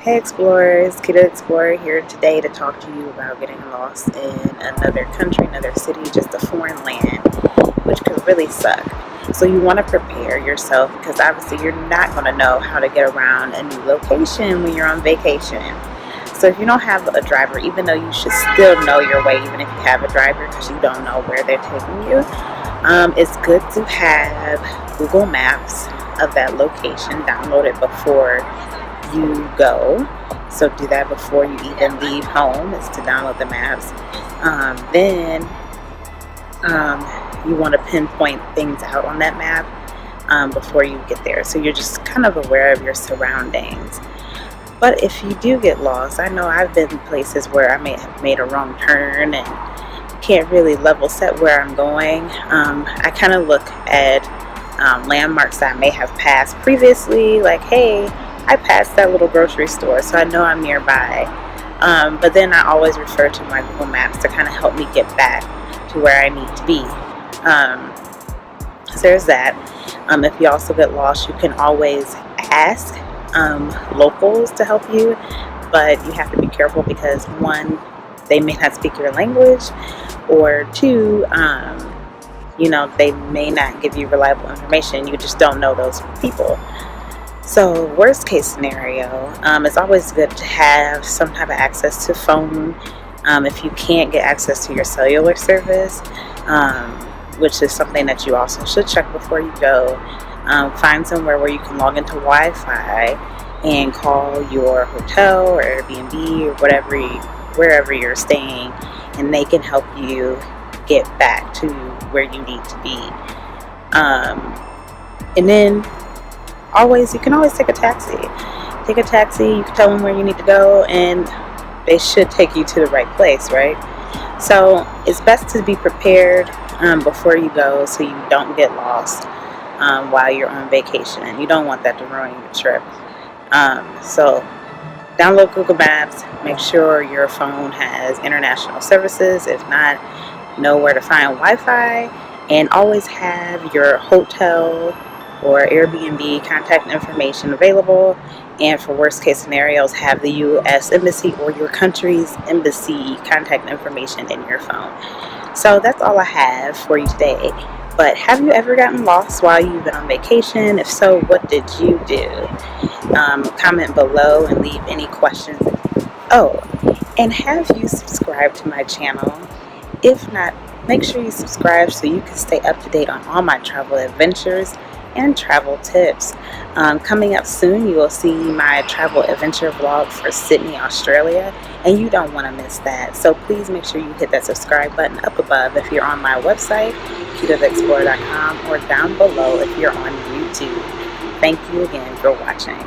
Hey explorers, Kita Explorer here today to talk to you about getting lost in another country, another city, just a foreign land, which could really suck. So you want to prepare yourself because obviously you're not going to know how to get around a new location when you're on vacation. So if you don't have a driver, even though you should still know your way, even if you have a driver because you don't know where they're taking you, it's good to have Google Maps of that location downloaded before you go. So do that before you even leave home, is to download the maps. Then you want to pinpoint things out on that map before you get there, so you're just kind of aware of your surroundings. But if you do get lost, I know I've been places where I may have made a wrong turn and can't really level set where I'm going. I kind of look at landmarks that I may have passed previously, like, hey, I passed that little grocery store, so I know I'm nearby. But then I always refer to my Google Maps to kind of help me get back to where I need to be. So there's that. If you also get lost, you can always ask locals to help you, but you have to be careful because one, they may not speak your language, or two, they may not give you reliable information. You just don't know those people. So worst case scenario, it's always good to have some type of access to phone. If you can't get access to your cellular service, which is something that you also should check before you go, find somewhere where you can log into Wi-Fi and call your hotel or Airbnb or wherever you're staying, and they can help you get back to where you need to be. And then you can always take a taxi. You can tell them where you need to go, and they should take you to the right place, right? So it's best to be prepared before you go, so you don't get lost while you're on vacation. You don't want that to ruin your trip. So download Google Maps. Make sure your phone has international services. If not, know where to find Wi-Fi, and always have your hotel or Airbnb contact information available. And for worst case scenarios, have the U.S. Embassy or your country's embassy contact information in your phone. So that's all I have for you today. But have you ever gotten lost while you've been on vacation? If so, what did you do? Comment below and leave any questions. Oh, and have you subscribed to my channel? If not, make sure you subscribe so you can stay up to date on all my travel adventures and travel tips. Coming up soon, you will see my travel adventure vlog for Sydney, Australia, and you don't want to miss that. So please make sure you hit that subscribe button up above if you're on my website, KitaTheExplorer.com, or down below if you're on YouTube. Thank you again for watching.